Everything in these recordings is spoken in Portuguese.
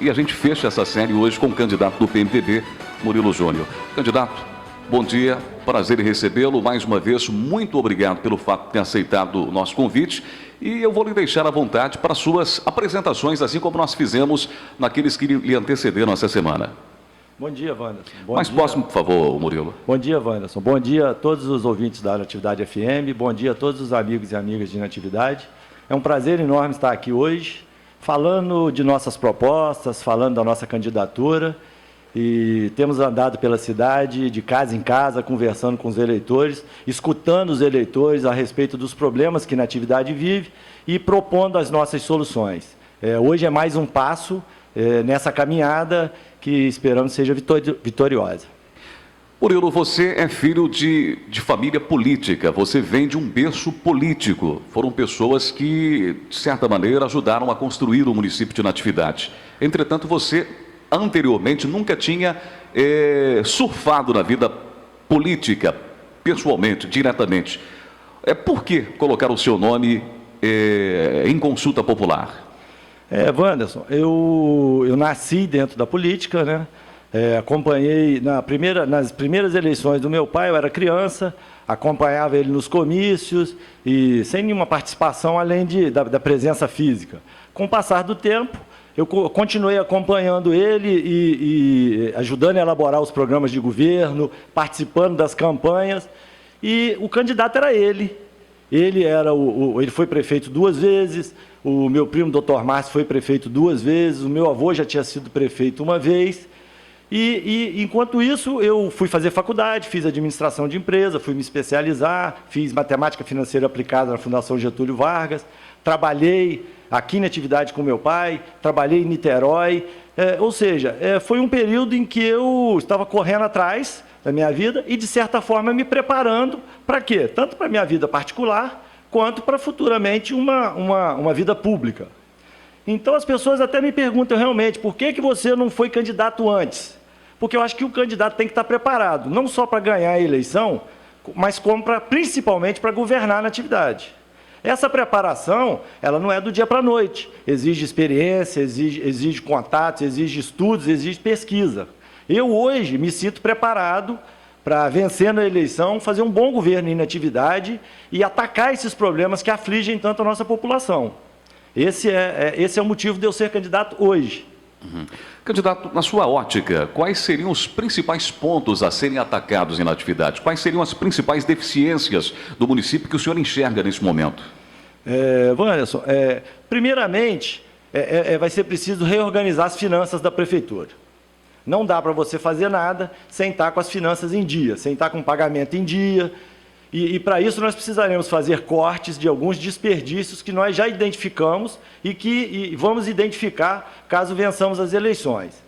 e a gente fecha essa série hoje com o candidato do PMDB, Murilo Júnior. Candidato, bom dia, prazer em recebê-lo. Mais uma vez, muito obrigado pelo fato de ter aceitado o nosso convite. E eu vou lhe deixar à vontade para suas apresentações, assim como nós fizemos naqueles que lhe antecederam essa semana. Bom dia, Wanderson. Mais próximo, por favor, Murilo. Bom dia, Wanderson. Bom dia a todos os ouvintes da Natividade FM. Bom dia a todos os amigos e amigas de Natividade. É um prazer enorme estar aqui hoje, falando de nossas propostas, falando da nossa candidatura. E temos andado pela cidade, de casa em casa, conversando com os eleitores, escutando os eleitores a respeito dos problemas que Natividade vive e propondo as nossas soluções. Hoje é mais um passo nessa caminhada que esperamos seja vitoriosa. Murilo, você é filho de família política, você vem de um berço político. Foram pessoas que, de certa maneira, ajudaram a construir o município de Natividade. Entretanto, você, anteriormente, nunca tinha surfado na vida política, pessoalmente, diretamente. Por que colocar o seu nome em consulta popular? Wanderson, eu nasci dentro da política, né? Acompanhei nas primeiras eleições do meu pai, eu era criança, acompanhava ele nos comícios e sem nenhuma participação além da presença física. Com o passar do tempo, eu continuei acompanhando ele e ajudando a elaborar os programas de governo, participando das campanhas, e o candidato era ele. Ele foi prefeito 2 vezes, o meu primo, Dr. Márcio, foi prefeito 2 vezes, o meu avô já tinha sido prefeito 1 vez. E enquanto isso, eu fui fazer faculdade, fiz administração de empresa, fui me especializar, fiz matemática financeira aplicada na Fundação Getúlio Vargas, trabalhei aqui em Natividade com meu pai, trabalhei em Niterói, ou seja, foi um período em que eu estava correndo atrás da minha vida e, de certa forma, me preparando para quê? Tanto para a minha vida particular, quanto para futuramente uma vida pública. Então, as pessoas até me perguntam realmente, por que você não foi candidato antes? Porque eu acho que o candidato tem que estar preparado, não só para ganhar a eleição, mas como principalmente para governar na atividade. Essa preparação, ela não é do dia para a noite. Exige experiência, exige contatos, exige estudos, exige pesquisa. Eu hoje me sinto preparado para, vencendo a eleição, fazer um bom governo em atividade e atacar esses problemas que afligem tanto a nossa população. Esse é o motivo de eu ser candidato hoje. Uhum. Candidato, na sua ótica, quais seriam os principais pontos a serem atacados em Natividade? Quais seriam as principais deficiências do município que o senhor enxerga nesse momento? Wanderson, primeiramente, vai ser preciso reorganizar as finanças da prefeitura. Não dá para você fazer nada sem estar com as finanças em dia, sem estar com o pagamento em dia. E para isso nós precisaremos fazer cortes de alguns desperdícios que nós já identificamos e vamos identificar caso vençamos as eleições.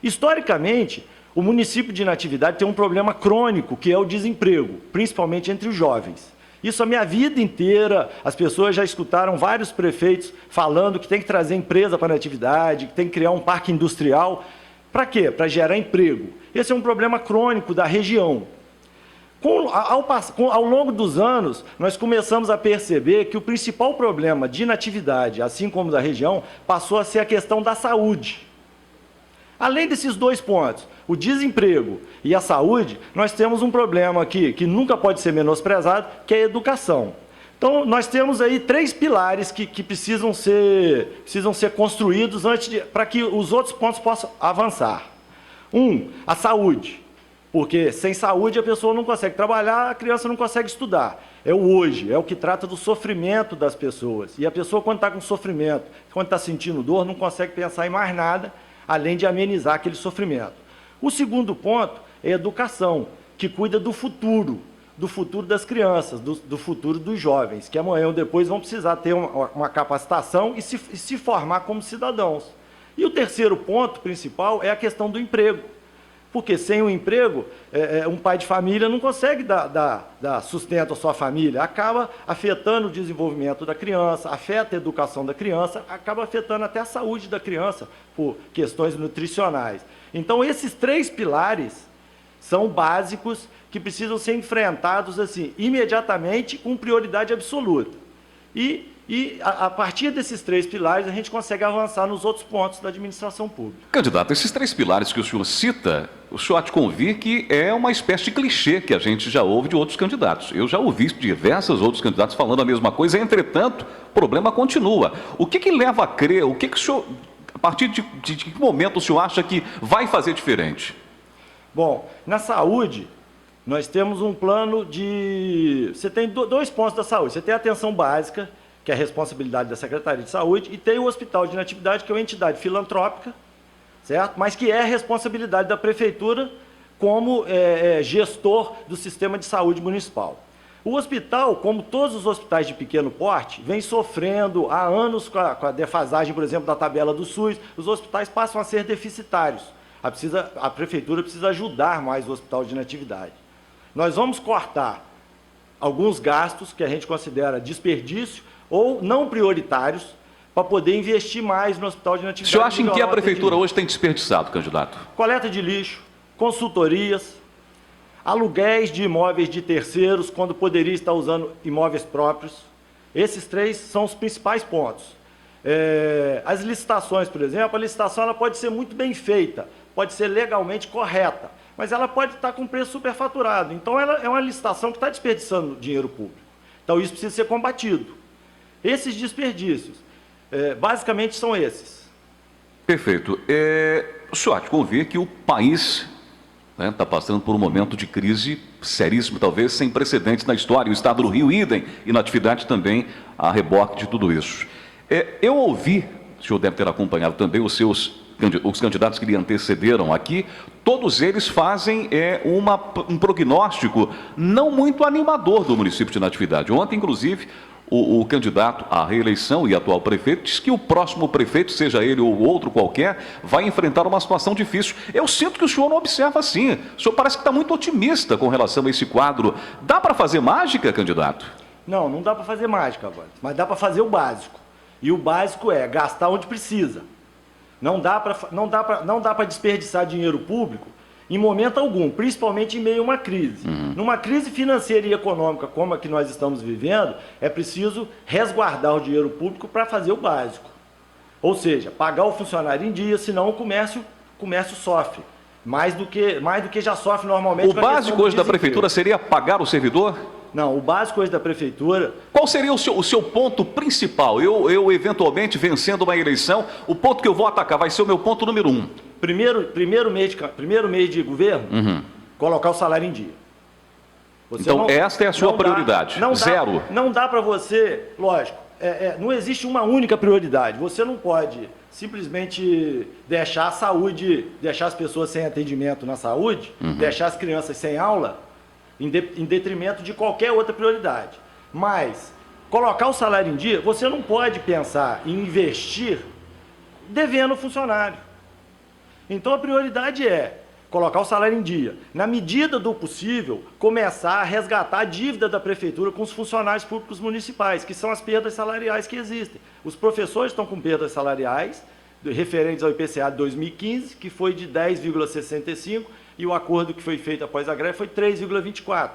Historicamente, o município de Natividade tem um problema crônico, que é o desemprego, principalmente entre os jovens. Isso a minha vida inteira, as pessoas já escutaram vários prefeitos falando que tem que trazer empresa para a Natividade, que tem que criar um parque industrial. Para quê? Para gerar emprego. Esse é um problema crônico da região. Ao longo dos anos, nós começamos a perceber que o principal problema de Natividade, assim como da região, passou a ser a questão da saúde. Além desses 2 pontos, o desemprego e a saúde, nós temos um problema aqui que nunca pode ser menosprezado, que é a educação. Então, nós temos aí 3 pilares que precisam ser construídos para que os outros pontos possam avançar. A saúde. Porque sem saúde a pessoa não consegue trabalhar, a criança não consegue estudar. É o hoje, é o que trata do sofrimento das pessoas. E a pessoa, quando está com sofrimento, quando está sentindo dor, não consegue pensar em mais nada, além de amenizar aquele sofrimento. O segundo ponto é a educação, que cuida do futuro das crianças, do futuro dos jovens, que amanhã ou depois vão precisar ter uma capacitação e se formar como cidadãos. E o terceiro ponto principal é a questão do emprego. Porque sem o emprego, um pai de família não consegue dar sustento à sua família, acaba afetando o desenvolvimento da criança, afeta a educação da criança, acaba afetando até a saúde da criança por questões nutricionais. Então, esses 3 pilares são básicos que precisam ser enfrentados assim, imediatamente, com prioridade absoluta. E E, a partir desses 3 pilares, a gente consegue avançar nos outros pontos da administração pública. Candidato, esses 3 pilares que o senhor cita, o senhor há de convir que é uma espécie de clichê que a gente já ouve de outros candidatos. Eu já ouvi diversos outros candidatos falando a mesma coisa, entretanto, o problema continua. O que leva a crer, o que o senhor, a partir de que momento o senhor acha que vai fazer diferente? Bom, na saúde, nós temos um plano de... Você tem 2 pontos da saúde. Você tem a atenção básica, que é a responsabilidade da Secretaria de Saúde, e tem o Hospital de Natividade, que é uma entidade filantrópica, certo? Mas que é a responsabilidade da Prefeitura como gestor do sistema de saúde municipal. O hospital, como todos os hospitais de pequeno porte, vem sofrendo há anos com a defasagem, por exemplo, da tabela do SUS. Os hospitais passam a ser deficitários. A Prefeitura precisa ajudar mais o Hospital de Natividade. Nós vamos cortar alguns gastos que a gente considera desperdício ou não prioritários para poder investir mais no Hospital de Natividade. O senhor acha em que a Prefeitura hoje tem desperdiçado, candidato? Coleta de lixo, consultorias, aluguéis de imóveis de terceiros, quando poderia estar usando imóveis próprios. Esses 3 são os principais pontos. As licitações, por exemplo, a licitação ela pode ser muito bem feita, pode ser legalmente correta, mas ela pode estar com preço superfaturado. Então, ela é uma licitação que está desperdiçando dinheiro público. Então, isso precisa ser combatido. Esses desperdícios, basicamente, são esses. Perfeito. O senhor há de convir que o país está passando por um momento de crise seríssimo, talvez sem precedentes na história. O estado do Rio, idem, e Natividade também a reboque de tudo isso. Eu ouvi, o senhor deve ter acompanhado também os candidatos que lhe antecederam aqui, todos eles fazem um prognóstico não muito animador do município de Natividade. Ontem, inclusive, o candidato à reeleição e atual prefeito diz que o próximo prefeito, seja ele ou outro qualquer, vai enfrentar uma situação difícil. Eu sinto que o senhor não observa assim. O senhor parece que está muito otimista com relação a esse quadro. Dá para fazer mágica, candidato? Não, não dá para fazer mágica, mas dá para fazer o básico. E o básico é gastar onde precisa. Não dá para desperdiçar dinheiro público em momento algum, principalmente em meio a uma crise. Numa crise financeira e econômica como a que nós estamos vivendo, é preciso resguardar o dinheiro público para fazer o básico. Ou seja, pagar o funcionário em dia, senão o comércio sofre. Mais do que já sofre normalmente. O básico hoje da Prefeitura seria pagar o servidor? Não, o básico hoje da Prefeitura... Qual seria o seu ponto principal? Eu, eventualmente, vencendo uma eleição, o ponto que eu vou atacar vai ser o meu ponto número 1. Primeiro mês de governo, colocar o salário em dia. Então, esta é a sua prioridade, zero. Não dá para você, lógico, não existe uma única prioridade. Você não pode simplesmente deixar a saúde, deixar as pessoas sem atendimento na saúde, deixar as crianças sem aula, em detrimento de qualquer outra prioridade. Mas, colocar o salário em dia, você não pode pensar em investir devendo funcionário. Então, a prioridade é colocar o salário em dia. Na medida do possível, começar a resgatar a dívida da Prefeitura com os funcionários públicos municipais, que são as perdas salariais que existem. Os professores estão com perdas salariais, referentes ao IPCA de 2015, que foi de 10,65%, e o acordo que foi feito após a greve foi 3,24%.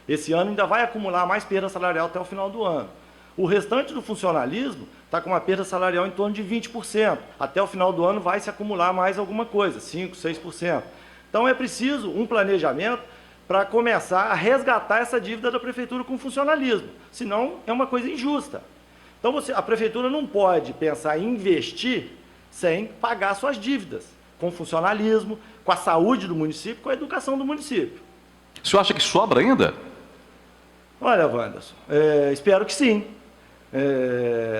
Esse ano ainda vai acumular mais perda salarial até o final do ano. O restante do funcionalismo está com uma perda salarial em torno de 20%. Até o final do ano vai se acumular mais alguma coisa, 5%, 6%. Então é preciso um planejamento para começar a resgatar essa dívida da Prefeitura com funcionalismo. Senão é uma coisa injusta. Então a Prefeitura não pode pensar em investir sem pagar suas dívidas, com funcionalismo, com a saúde do município, com a educação do município. O senhor acha que sobra ainda? Olha, Wanderson, espero que sim.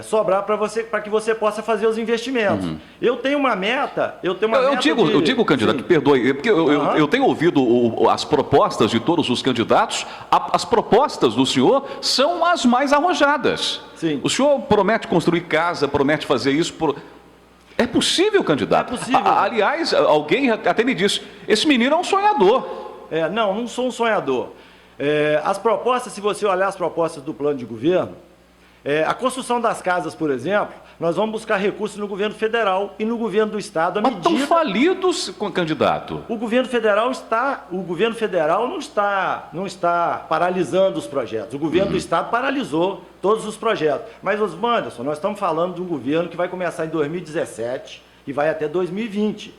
Sobrar para que você possa fazer os investimentos. Eu tenho uma meta. Eu digo, candidato, perdoe, porque eu tenho ouvido as propostas de todos os candidatos. As propostas do senhor são as mais arrojadas. Sim. O senhor promete construir casa, promete fazer isso. É possível, candidato? É possível. Aliás, alguém até me disse: esse menino é um sonhador. Não sou um sonhador. As propostas, se você olhar as propostas do plano de governo, A construção das casas, por exemplo, nós vamos buscar recursos no governo federal e no governo do estado. Mas estão falidos, candidato. O governo federal não está paralisando os projetos. O governo do estado paralisou todos os projetos. Mas, Osmanderson, nós estamos falando de um governo que vai começar em 2017 e vai até 2020.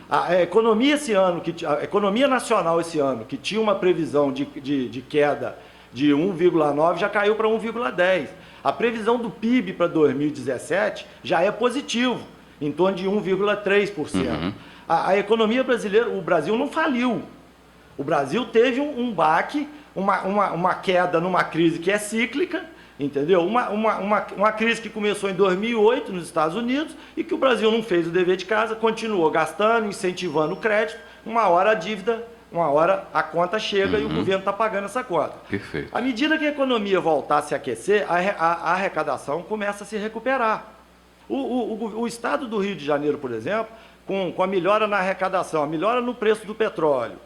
A economia nacional esse ano, que tinha uma previsão de queda de 1,9, já caiu para 1,10. A previsão do PIB para 2017 já é positivo, em torno de 1,3%. A economia brasileira, o Brasil não faliu. O Brasil teve um baque, uma queda numa crise que é cíclica, entendeu? Uma crise que começou em 2008 nos Estados Unidos e que o Brasil não fez o dever de casa, continuou gastando, incentivando o crédito, uma hora a conta chega e o governo está pagando essa conta. Perfeito. À medida que a economia voltar a se aquecer, a arrecadação começa a se recuperar. O estado do Rio de Janeiro, por exemplo, com a melhora na arrecadação, a melhora no preço do petróleo,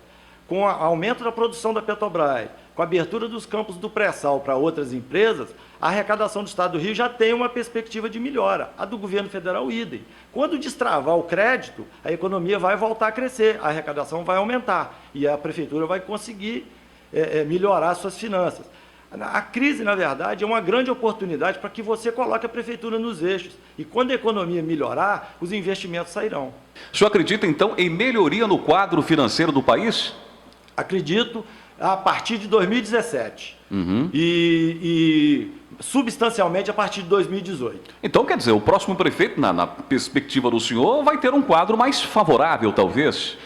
com o aumento da produção da Petrobras, com a abertura dos campos do pré-sal para outras empresas, a arrecadação do estado do Rio já tem uma perspectiva de melhora. A do governo federal, idem. Quando destravar o crédito, a economia vai voltar a crescer, a arrecadação vai aumentar e a prefeitura vai conseguir melhorar suas finanças. A crise, na verdade, é uma grande oportunidade para que você coloque a prefeitura nos eixos. E quando a economia melhorar, os investimentos sairão. O senhor acredita, então, em melhoria no quadro financeiro do país? Acredito a partir de 2017 e substancialmente a partir de 2018. Então, quer dizer, o próximo prefeito, na perspectiva do senhor, vai ter um quadro mais favorável, talvez?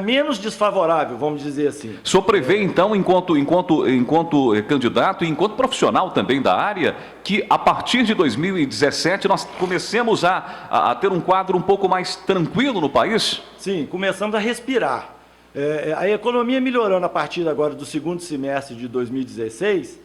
Menos desfavorável, vamos dizer assim. O senhor prevê, então, enquanto candidato e enquanto profissional também da área, que a partir de 2017 nós comecemos a ter um quadro um pouco mais tranquilo no país? Sim, começamos a respirar. A economia melhorando a partir agora do segundo semestre de 2016,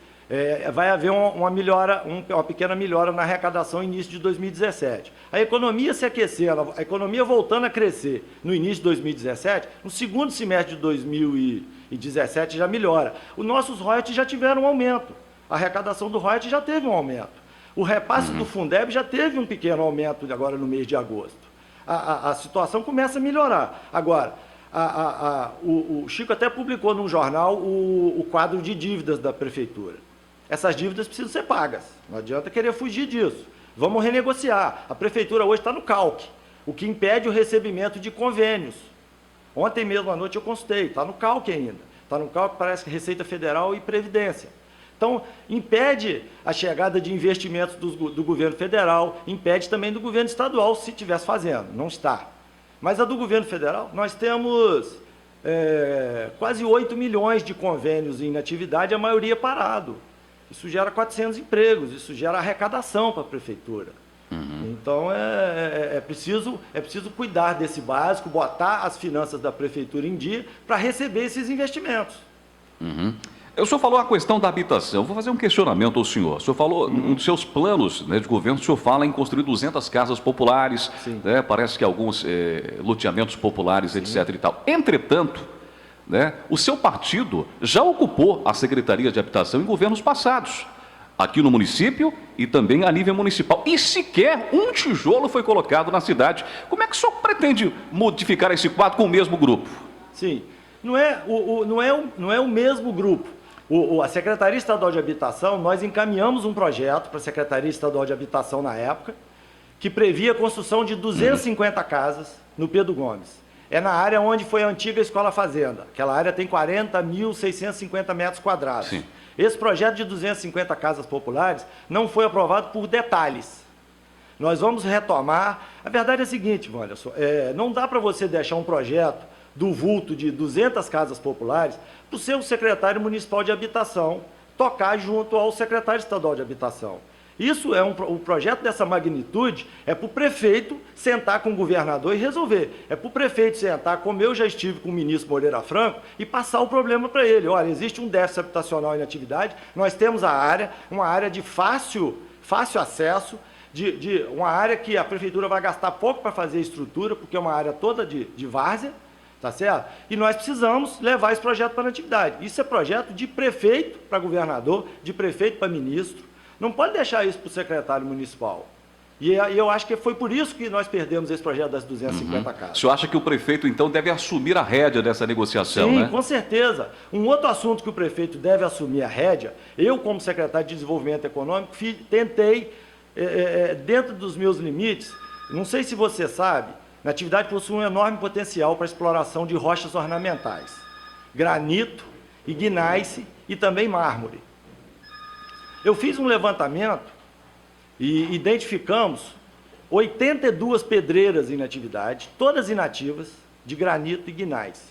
vai haver uma pequena melhora na arrecadação no início de 2017. A economia se aquecendo, a economia voltando a crescer no início de 2017, no segundo semestre de 2017 já melhora. Os nossos royalties já tiveram um aumento, a arrecadação do royalties já teve um aumento. O repasse do Fundeb já teve um pequeno aumento agora no mês de agosto. A situação começa a melhorar. Agora, o Chico até publicou num jornal o quadro de dívidas da prefeitura. Essas dívidas precisam ser pagas, não adianta querer fugir disso. Vamos renegociar. A prefeitura hoje está no calque, o que impede o recebimento de convênios. Ontem mesmo à noite eu consultei, está no calque ainda. Está no calque, parece que Receita Federal e Previdência. Então, impede a chegada de investimentos do governo federal, impede também do governo estadual, se estivesse fazendo, não está. Mas a do governo federal, nós temos quase 8 milhões de convênios em inatividade, a maioria parado. Isso gera 400 empregos, isso gera arrecadação para a prefeitura. Então, é preciso cuidar desse básico, botar as finanças da prefeitura em dia para receber esses investimentos. O senhor falou a questão da habitação. Eu vou fazer um questionamento ao senhor. O senhor falou, um dos seus planos, né, de governo, o senhor fala em construir 200 casas populares, né, parece que alguns loteamentos populares, etc. e tal. Entretanto, né, o seu partido já ocupou a Secretaria de Habitação em governos passados, aqui no município e também a nível municipal. E sequer um tijolo foi colocado na cidade. Como é que o senhor pretende modificar esse quadro com o mesmo grupo? Sim, não é o mesmo grupo. A Secretaria Estadual de Habitação, nós encaminhamos um projeto para a Secretaria Estadual de Habitação na época, que previa a construção de 250 casas no Pedro Gomes. É na área onde foi a antiga Escola Fazenda. Aquela área tem 40.650 metros quadrados. Sim. Esse projeto de 250 casas populares não foi aprovado por detalhes. Nós vamos retomar. A verdade é a seguinte, Wanderson, não dá para você deixar um projeto do vulto de 200 casas populares para o seu secretário municipal de habitação tocar junto ao secretário estadual de habitação. Isso o projeto dessa magnitude é para o prefeito sentar com o governador e resolver. É para o prefeito sentar, como eu já estive com o ministro Moreira Franco, e passar o problema para ele. Olha, existe um déficit habitacional em atividade, nós temos uma área de fácil acesso, uma área que a prefeitura vai gastar pouco para fazer estrutura, porque é uma área toda de várzea, tá certo? E nós precisamos levar esse projeto para a atividade. Isso é projeto de prefeito para governador, de prefeito para ministro. Não pode deixar isso para o secretário municipal. E eu acho que foi por isso que nós perdemos esse projeto das 250 casas. O senhor acha que o prefeito, então, deve assumir a rédea dessa negociação, Sim, né? com certeza. Um outro assunto que o prefeito deve assumir a rédea, eu, como secretário de Desenvolvimento Econômico, tentei, dentro dos meus limites, não sei se você sabe, Natividade possui um enorme potencial para a exploração de rochas ornamentais, granito, ignice e também mármore. Eu fiz um levantamento e identificamos 82 pedreiras em Natividade, todas inativas, de granito e gneiss.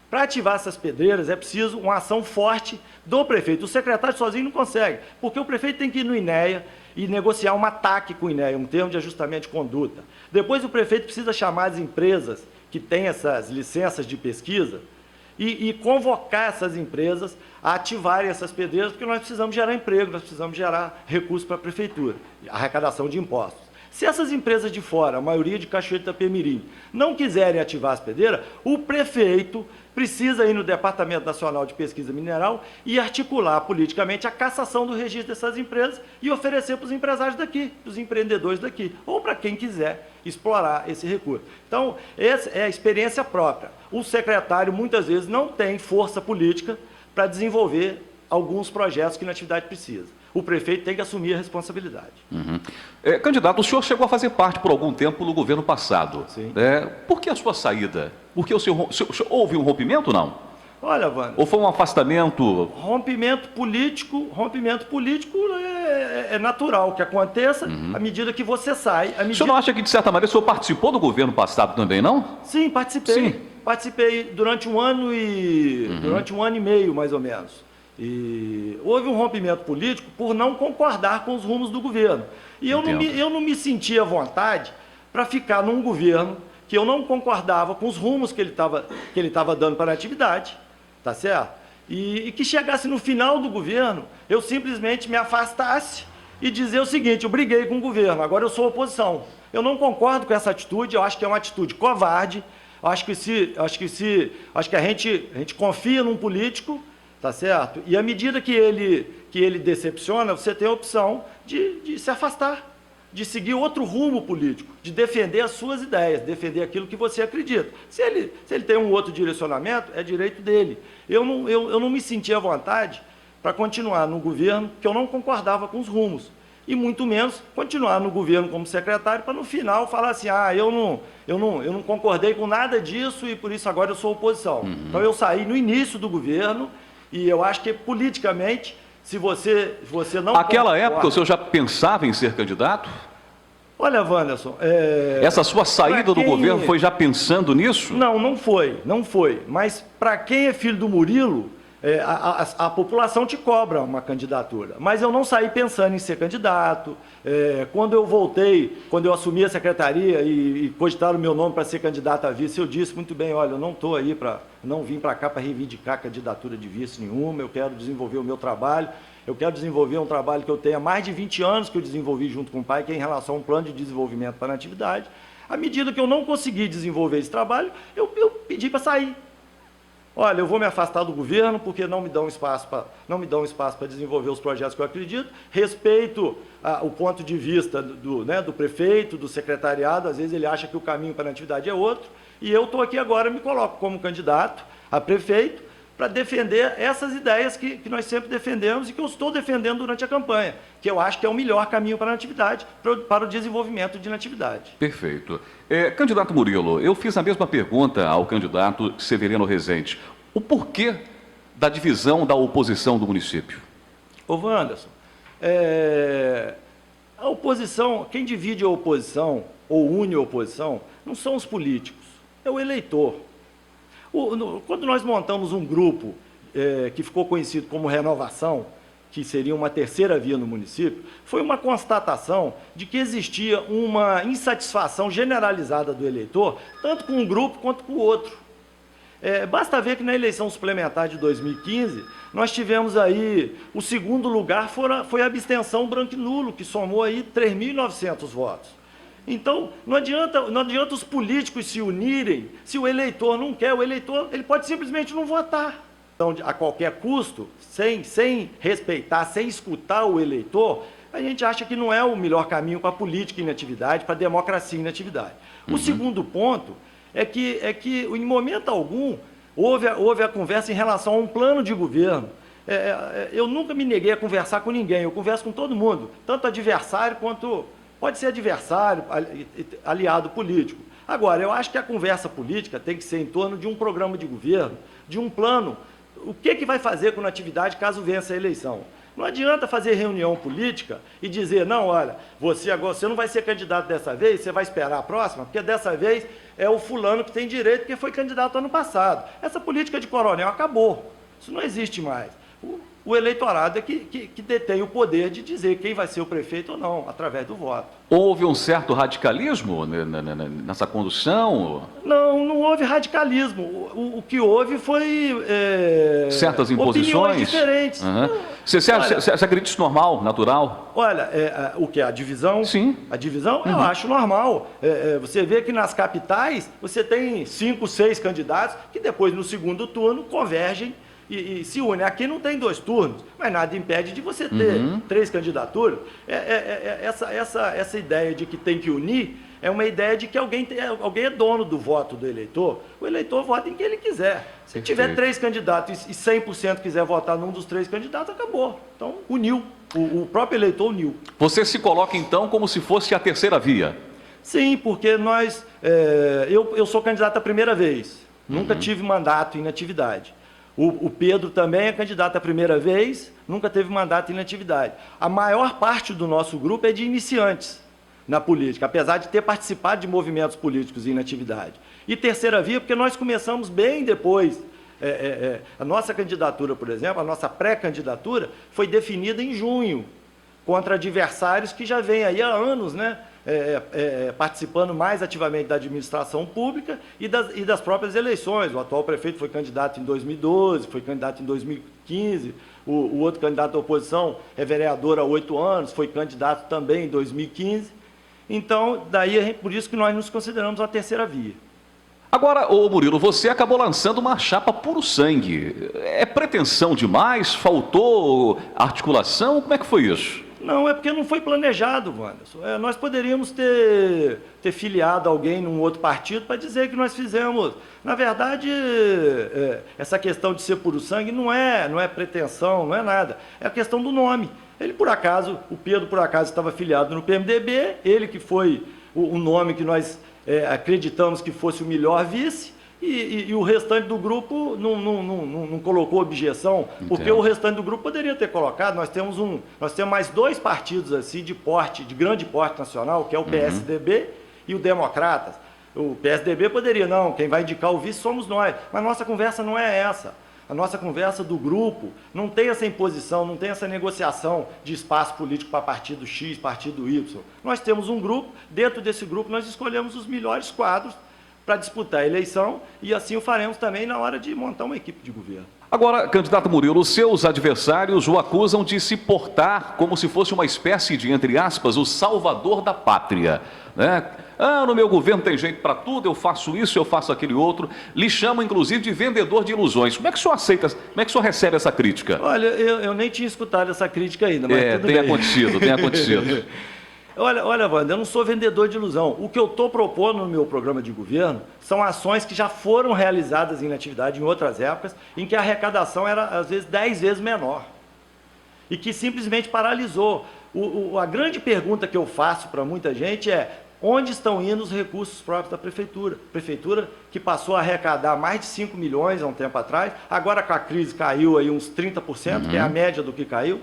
Para ativar essas pedreiras é preciso uma ação forte do prefeito. O secretário sozinho não consegue, porque o prefeito tem que ir no INEA e negociar um ataque com o INEA, um termo de ajustamento de conduta. Depois o prefeito precisa chamar as empresas que têm essas licenças de pesquisa e convocar essas empresas a ativarem essas pedreiras, porque nós precisamos gerar emprego, nós precisamos gerar recursos para a prefeitura, arrecadação de impostos. Se essas empresas de fora, a maioria de Cachoeira de Itapemirim, não quiserem ativar as pedreiras, o prefeito precisa ir no Departamento Nacional de Pesquisa Mineral e articular politicamente a cassação do registro dessas empresas e oferecer para os empresários daqui, para os empreendedores daqui, ou para quem quiser explorar esse recurso. Então, essa é a experiência própria. O secretário, muitas vezes, não tem força política para desenvolver alguns projetos que a Natividade precisa. O prefeito tem que assumir a responsabilidade. Candidato, o senhor chegou a fazer parte por algum tempo no governo passado. Sim. Por que a sua saída? Porque houve um rompimento, não? Olha, Wander, Ou foi um afastamento? rompimento político é natural que aconteça à medida que você sai. O senhor não acha que, de certa maneira, o senhor participou do governo passado também, não? Sim, participei. Sim. Participei durante um ano durante um ano e meio, mais ou menos. E houve um rompimento político por não concordar com os rumos do governo. E eu não me sentia à vontade para ficar num governo que eu não concordava com os rumos que ele estava dando para a atividade, tá certo? E que chegasse no final do governo, eu simplesmente me afastasse e dizer o seguinte: eu briguei com o governo, agora eu sou oposição. Eu não concordo com essa atitude, eu acho que é uma atitude covarde. Acho que a gente confia num político, tá certo? E à medida que ele decepciona, você tem a opção de se afastar, de seguir outro rumo político, de defender as suas ideias, defender aquilo que você acredita. Se ele tem um outro direcionamento, é direito dele. Eu não me sentia à vontade para continuar no governo que eu não concordava com os rumos. E muito menos continuar no governo como secretário para no final falar assim: eu não concordei com nada disso e por isso agora eu sou oposição. Então eu saí no início do governo e eu acho que politicamente, se você não... Naquela época o senhor já pensava em ser candidato? Olha, Wanderson... Essa sua saída do governo foi já pensando nisso? Não foi. Mas para quem é filho do Murilo, a população te cobra uma candidatura. Mas eu não saí pensando em ser candidato. Quando eu assumi a secretaria e cogitaram o meu nome para ser candidato a vice, eu disse muito bem: olha, eu não vim para cá para reivindicar candidatura de vice nenhuma, eu quero desenvolver o meu trabalho, eu quero desenvolver um trabalho que eu tenho há mais de 20 anos que eu desenvolvi junto com o pai, que é em relação a um plano de desenvolvimento para a Natividade. À medida que eu não consegui desenvolver esse trabalho, eu pedi para sair. Olha, eu vou me afastar do governo porque não me dão espaço para desenvolver os projetos que eu acredito. Respeito o ponto de vista do prefeito, do secretariado. Às vezes ele acha que o caminho para a Natividade é outro. E eu estou aqui agora, me coloco como candidato a prefeito para defender essas ideias que nós sempre defendemos e que eu estou defendendo durante a campanha, que eu acho que é o melhor caminho para a Natividade, para o desenvolvimento de Natividade. Perfeito. Candidato Murilo, eu fiz a mesma pergunta ao candidato Severino Rezende. O porquê da divisão da oposição do município? Ô, Wanderson, a oposição, quem divide a oposição ou une a oposição, não são os políticos, é o eleitor. Quando nós montamos um grupo que ficou conhecido como Renovação, que seria uma terceira via no município, foi uma constatação de que existia uma insatisfação generalizada do eleitor, tanto com um grupo quanto com o outro. Basta ver que na eleição suplementar de 2015, nós tivemos aí, o segundo lugar foi a abstenção branco e nulo, que somou aí 3.900 votos. Então, não adianta os políticos se unirem se o eleitor não quer. O eleitor ele pode simplesmente não votar. a qualquer custo, sem respeitar, sem escutar o eleitor, a gente acha que não é o melhor caminho para a política em atividade, para a democracia em atividade. O segundo ponto é que em momento algum, houve a conversa em relação a um plano de governo. Eu nunca me neguei a conversar com ninguém, eu converso com todo mundo, tanto adversário quanto, pode ser adversário, aliado político. Agora, eu acho que a conversa política tem que ser em torno de um programa de governo, de um plano. O que vai fazer com a atividade caso vença a eleição? Não adianta fazer reunião política e dizer, não, olha, você não vai ser candidato dessa vez, você vai esperar a próxima, porque dessa vez é o fulano que tem direito, porque foi candidato ano passado. Essa política de coronel acabou, isso não existe mais. O eleitorado é que detém o poder de dizer quem vai ser o prefeito ou não, através do voto. Houve um certo radicalismo nessa condução? Não houve radicalismo. O que houve foi certas imposições opiniões diferentes. Você acredita isso normal, natural? Olha, o que? A divisão? Sim. A divisão eu acho normal. Você vê que nas capitais você tem 5, 6 candidatos que depois no segundo turno convergem e se unem. Aqui não tem 2 turnos, mas nada impede de você ter 3 candidaturas. Essa ideia de que tem que unir é uma ideia de que alguém é dono do voto do eleitor. O eleitor vota em quem ele quiser. Se tiver 3 candidatos e 100% quiser votar num dos 3 candidatos, acabou. Então, uniu. O próprio eleitor uniu. Você se coloca, então, como se fosse a terceira via? Sim, porque eu sou candidato a primeira vez. Nunca tive mandato em atividade. O Pedro também é candidato a primeira vez, nunca teve mandato em atividade. A maior parte do nosso grupo é de iniciantes na política, apesar de ter participado de movimentos políticos em atividade. E terceira via, porque nós começamos bem depois. A nossa candidatura, por exemplo, a nossa pré-candidatura foi definida em junho, contra adversários que já vêm aí há anos, né? Participando mais ativamente da administração pública e das próprias eleições. O atual prefeito foi candidato em 2012, foi candidato em 2015, o outro candidato da oposição é vereador há 8 anos, foi candidato também em 2015. Então, por isso que nós nos consideramos uma terceira via. Agora, Murilo, você acabou lançando uma chapa puro sangue. É pretensão demais? Faltou articulação? Como é que foi isso? Não, é porque não foi planejado, Wanderson. Nós poderíamos ter filiado alguém num outro partido para dizer que nós fizemos. Na verdade, essa questão de ser puro sangue não é pretensão, não é nada. É a questão do nome. O Pedro, por acaso, estava filiado no PMDB, ele que foi o nome que nós acreditamos que fosse o melhor vice. E o restante do grupo não colocou objeção, porque o restante do grupo poderia ter colocado. Nós temos mais 2 partidos assim de grande porte nacional, que é o PSDB e o Democratas. O PSDB poderia, não, quem vai indicar o vice somos nós, mas nossa conversa não é essa. A nossa conversa do grupo não tem essa imposição, não tem essa negociação de espaço político para partido X, partido Y. Nós temos um grupo, dentro desse grupo nós escolhemos os melhores quadros para disputar a eleição e assim o faremos também na hora de montar uma equipe de governo. Agora, candidato Murilo, os seus adversários o acusam de se portar como se fosse uma espécie de, entre aspas, o salvador da pátria, né? No meu governo tem jeito para tudo, eu faço isso, eu faço aquele outro. Lhe chamam, inclusive, de vendedor de ilusões. Como é que o senhor aceita, como é que o senhor recebe essa crítica? Olha, eu nem tinha escutado essa crítica ainda, mas tudo tem bem. acontecido, tem acontecido. Olha, Wander, eu não sou vendedor de ilusão. O que eu estou propondo no meu programa de governo são ações que já foram realizadas em atividade em outras épocas, em que a arrecadação era, às vezes, 10 vezes menor. E que simplesmente paralisou. A grande pergunta que eu faço para muita gente é: onde estão indo os recursos próprios da prefeitura? Prefeitura que passou a arrecadar mais de 5 milhões há um tempo atrás, agora com a crise caiu aí uns 30%, que é a média do que caiu.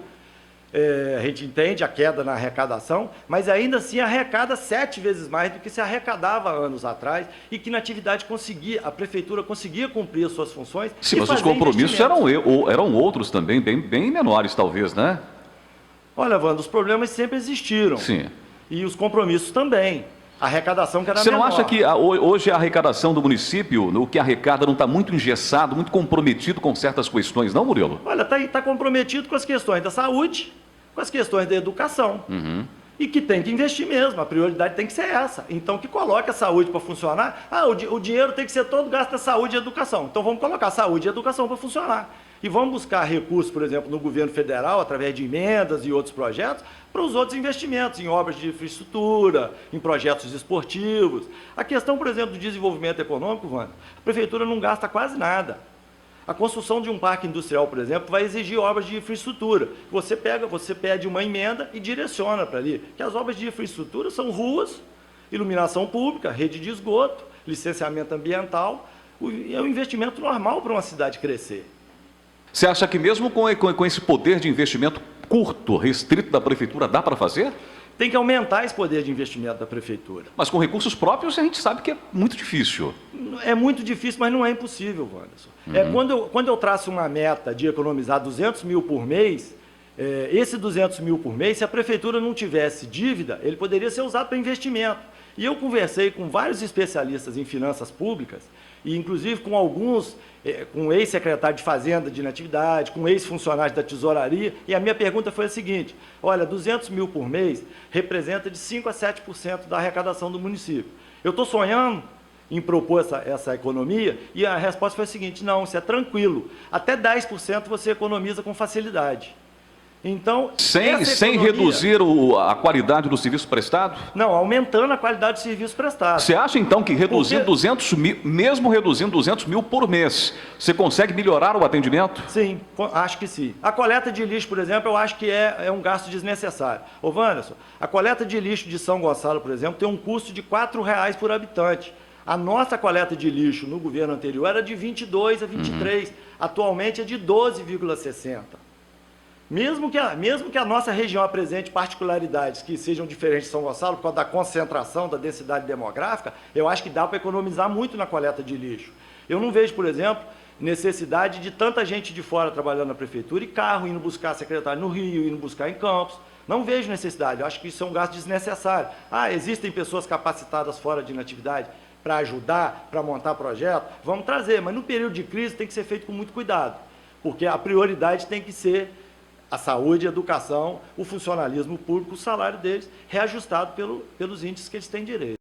A gente entende a queda na arrecadação, mas ainda assim arrecada 7 vezes mais do que se arrecadava anos atrás e que na atividade a prefeitura conseguia cumprir as suas funções. Sim, mas os compromissos eram outros também, bem menores talvez, né? Olha, Wander, os problemas sempre existiram. Sim. E os compromissos também. A arrecadação que era menor. Você não menor. acha que hoje a arrecadação do município, o que arrecada, não está muito engessado, muito comprometido com certas questões, não, Murilo? Olha, está comprometido com as questões da saúde, com as questões da educação. E que tem que investir mesmo, a prioridade tem que ser essa. Então, que coloque a saúde para funcionar. O dinheiro tem que ser todo gasto na saúde e educação. Então, vamos colocar saúde e educação para funcionar. E vamos buscar recursos, por exemplo, no governo federal, através de emendas e outros projetos, para os outros investimentos, em obras de infraestrutura, em projetos esportivos. A questão, por exemplo, do desenvolvimento econômico, Wanda, a prefeitura não gasta quase nada. A construção de um parque industrial, por exemplo, vai exigir obras de infraestrutura. Você pede uma emenda e direciona para ali. Que as obras de infraestrutura são ruas, iluminação pública, rede de esgoto, licenciamento ambiental. É um investimento normal para uma cidade crescer. Você acha que mesmo com esse poder de investimento curto, restrito da prefeitura, dá para fazer? Tem que aumentar esse poder de investimento da prefeitura. Mas com recursos próprios a gente sabe que é muito difícil. É muito difícil, mas não é impossível, Wanderson. Quando eu traço uma meta de economizar 200 mil por mês, esse 200 mil por mês, se a prefeitura não tivesse dívida, ele poderia ser usado para investimento. E eu conversei com vários especialistas em finanças públicas, e inclusive com alguns, com ex-secretário de Fazenda de Inatividade, com ex-funcionários da Tesouraria, e a minha pergunta foi a seguinte: olha, 200 mil por mês representa de 5% a 7% da arrecadação do município. Eu estou sonhando em propor essa economia, e a resposta foi a seguinte: não, isso é tranquilo, até 10% você economiza com facilidade. Então, sem reduzir a qualidade do serviço prestado? Não, aumentando a qualidade do serviço prestado. Você acha então que reduzindo 200 mil, mesmo reduzindo 200 mil por mês, você consegue melhorar o atendimento? Sim, acho que sim. A coleta de lixo, por exemplo, eu acho que é um gasto desnecessário. Ô, Wanderson, a coleta de lixo de São Gonçalo, por exemplo, tem um custo de R$ 4,00 por habitante. A nossa coleta de lixo no governo anterior era de 22 a 23, atualmente é de 12,60. Mesmo que a nossa região apresente particularidades que sejam diferentes de São Gonçalo, por causa da concentração, da densidade demográfica, eu acho que dá para economizar muito na coleta de lixo. Eu não vejo, por exemplo, necessidade de tanta gente de fora trabalhando na prefeitura e carro indo buscar secretário no Rio, indo buscar em Campos. Não vejo necessidade, eu acho que isso é um gasto desnecessário. Existem pessoas capacitadas fora de inatividade para ajudar, para montar projeto, vamos trazer, mas no período de crise tem que ser feito com muito cuidado, porque a prioridade tem que ser a saúde, a educação, o funcionalismo público, o salário deles reajustado pelos índices que eles têm direito.